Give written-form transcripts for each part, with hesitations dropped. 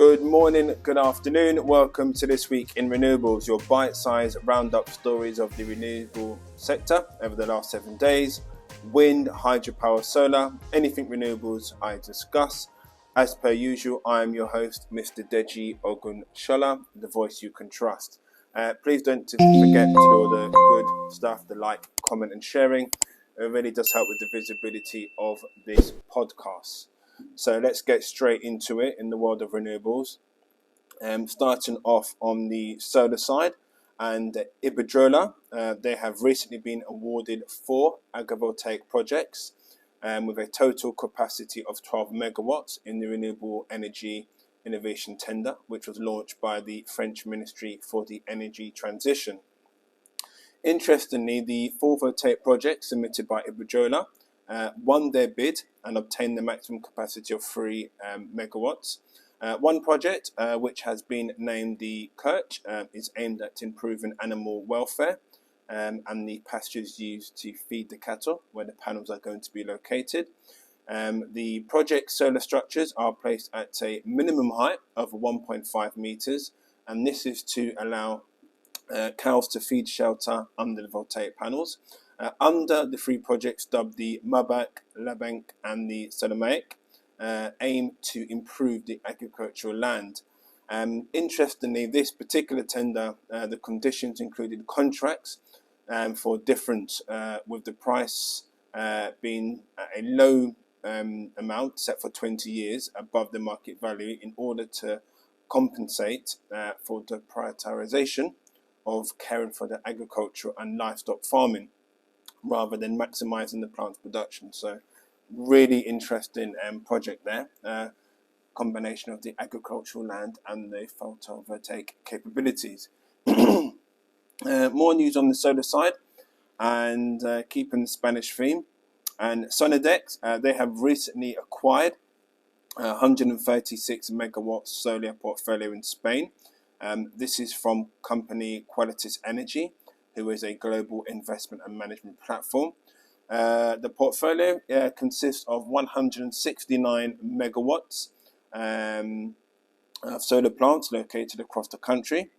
Good morning, good afternoon. Welcome to This Week in Renewables, your bite-sized roundup stories of the renewable sector over the last 7 days. Wind, hydropower, solar, anything renewables I discuss. As per usual, I am your host, Mr. Deji Ogunshola, the voice you can trust. Please don't forget to do all the good stuff, the like, comment and sharing. It really does help with the visibility of this podcast. So let's get straight into it in the world of renewables. Starting off on the solar side, and Iberdrola, they have recently been awarded 4 agrivoltaic projects with a total capacity of 12 megawatts in the Renewable Energy Innovation Tender, which was launched by the French Ministry for the Energy Transition. Interestingly, the 4 voltaic projects submitted by Iberdrola won their bid and obtained the maximum capacity of 3 megawatts. One project, which has been named the Kirch, is aimed at improving animal welfare and the pastures used to feed the cattle, where the panels are going to be located. The project solar structures are placed at a minimum height of 1.5 meters, and this is to allow cows to feed shelter under the voltaic panels. Under the 3 projects dubbed the Mabak, Labank and the Solomaic, aim to improve the agricultural land. Interestingly, this particular tender, the conditions included contracts for different, with the price being a low amount set for 20 years above the market value in order to compensate for the prioritization of caring for the agricultural and livestock farming, rather than maximizing the plant's production. So really interesting project there. Combination of the agricultural land and the photovoltaic capabilities. More news on the solar side, and keeping the Spanish theme. And Sonnedix, they have recently acquired 136 megawatts solar portfolio in Spain. This is from company Qualitas Energy, who is a global investment and management platform. The portfolio consists of 169 megawatts of solar plants located across the country,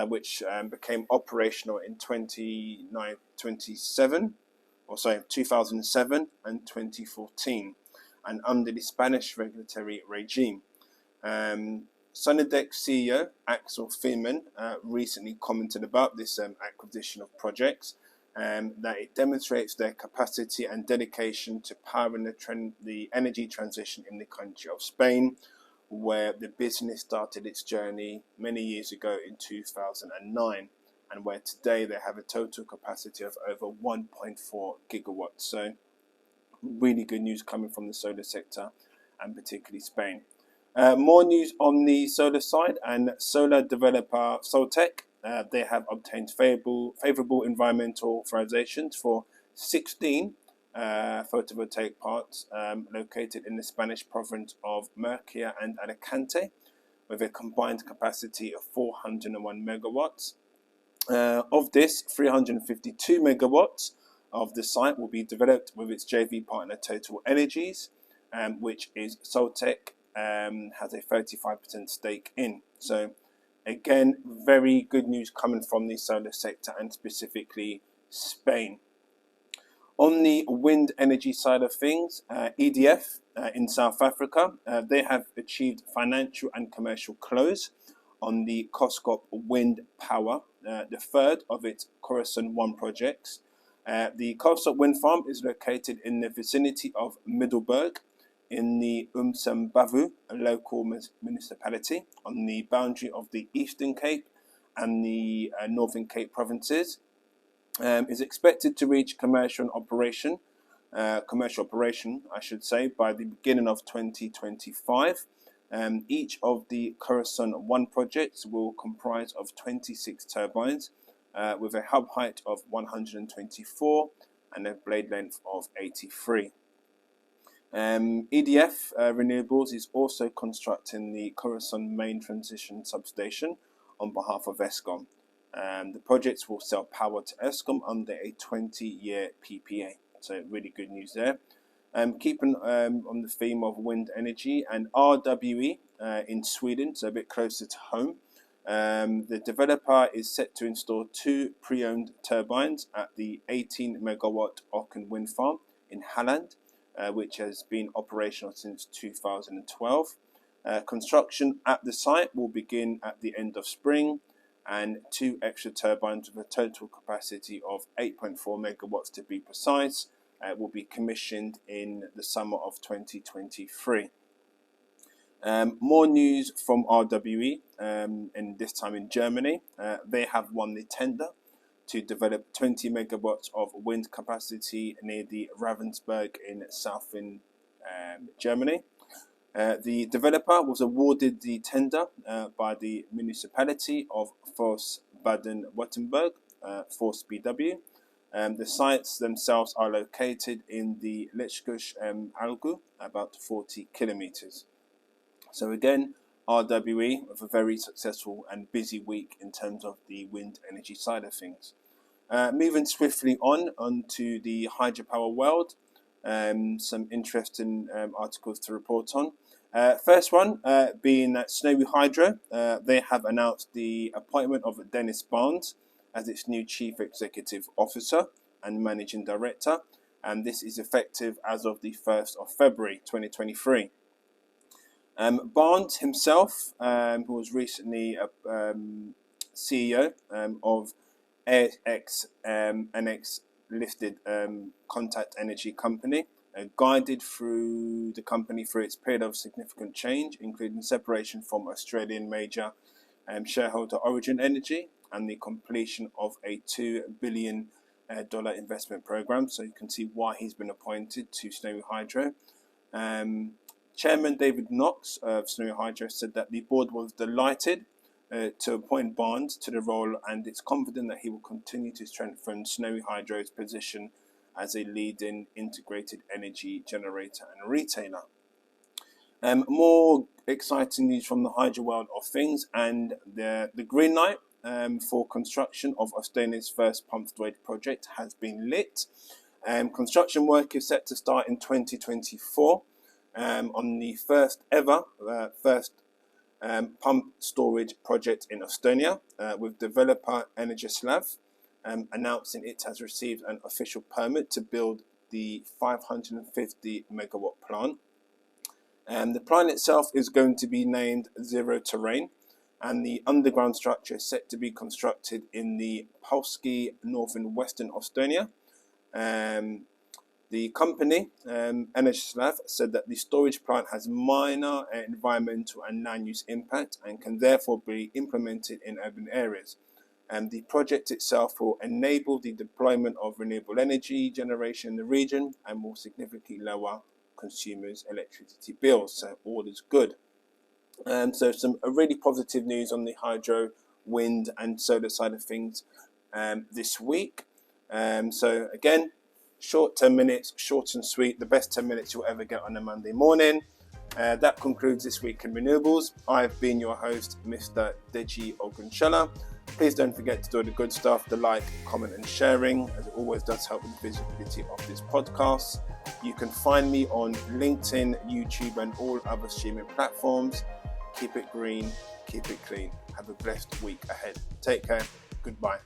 which became operational in 2007 and 2014, and under the Spanish regulatory regime. Sonnedix CEO Axel Feynman recently commented about this acquisition of projects, that it demonstrates their capacity and dedication to powering the energy transition in the country of Spain, where the business started its journey many years ago in 2009, and where today they have a total capacity of over 1.4 gigawatts. So really good news coming from the solar sector, and particularly Spain. More news on the solar side, and solar developer Soltec, they have obtained favorable environmental authorizations for 16 photovoltaic parks located in the Spanish province of Murcia and Alicante, with a combined capacity of 401 megawatts. Of this, 352 megawatts of the site will be developed with its JV partner Total Energies, which is Soltec has a 35% stake in. So again, very good news coming from the solar sector, and specifically Spain. On the wind energy side of things, EDF in South Africa, they have achieved financial and commercial close on the Koskop wind power, the third of its Corazon 1 projects. The Koskop wind farm is located in the vicinity of Middelburg, in the Umsumbavu, a local municipality on the boundary of the Eastern Cape and the Northern Cape provinces. Is expected to reach commercial operation, by the beginning of 2025. Each of the Corazon 1 projects will comprise of 26 turbines with a hub height of 124 and a blade length of 83. EDF Renewables is also constructing the Corazon main transition substation on behalf of Eskom. The projects will sell power to Eskom under a 20-year PPA. So really good news there. Keeping on the theme of wind energy, and RWE in Sweden, so a bit closer to home. The developer is set to install 2 pre-owned turbines at the 18 megawatt Ocken wind farm in Halland, which has been operational since 2012. Construction at the site will begin at the end of spring, and 2 extra turbines with a total capacity of 8.4 megawatts to be precise will be commissioned in the summer of 2023. More news from RWE, and this time in Germany. They have won the tender to develop 20 megawatts of wind capacity near the Ravensburg in southern Germany. The developer was awarded the tender by the municipality of Forst Baden-Württemberg, Forst BW. The sites themselves are located in the Lechkusch Algu, about 40 kilometers. So again, RWE with a very successful and busy week in terms of the wind energy side of things. Moving swiftly on to the hydropower world, some interesting articles to report on. First one being that Snowy Hydro, they have announced the appointment of Dennis Barnes as its new Chief Executive Officer and Managing Director, and this is effective as of the 1st of February 2023. Barnes himself, who was recently a CEO of NX listed Contact Energy Company, guided through the company through its period of significant change, including separation from Australian major shareholder Origin Energy and the completion of a $2 billion investment program. So you can see why he's been appointed to Snowy Hydro. Chairman David Knox of Snowy Hydro said that the board was delighted to appoint Barnes to the role, and it's confident that he will continue to strengthen Snowy Hydro's position as a leading integrated energy generator and retailer. More exciting news from the hydro world of things, and the green light for construction of Estonia's first pumped storage project has been lit. Construction work is set to start in 2024 on the first ever pump storage project in Estonia, with developer Energislav announcing it has received an official permit to build the 550 megawatt plant. The plant itself is going to be named Zero Terrain, and the underground structure is set to be constructed in the Palski, northern western Estonia. The company, Energislav, said that the storage plant has minor environmental and land-use impact and can therefore be implemented in urban areas. The project itself will enable the deployment of renewable energy generation in the region and will significantly lower consumers' electricity bills. So all is good. So some really positive news on the hydro, wind and solar side of things this week. So again, short 10 minutes, short and sweet, the best 10 minutes you'll ever get on a Monday morning. That concludes this week in Renewables. I've been your host, Mr. Deji Ogunshela. Please don't forget to do the good stuff, the like, comment and sharing, as it always does help with the visibility of this podcast. You can find me on LinkedIn, YouTube and all other streaming platforms. Keep it green, keep it clean. Have a blessed week ahead. Take care. Goodbye.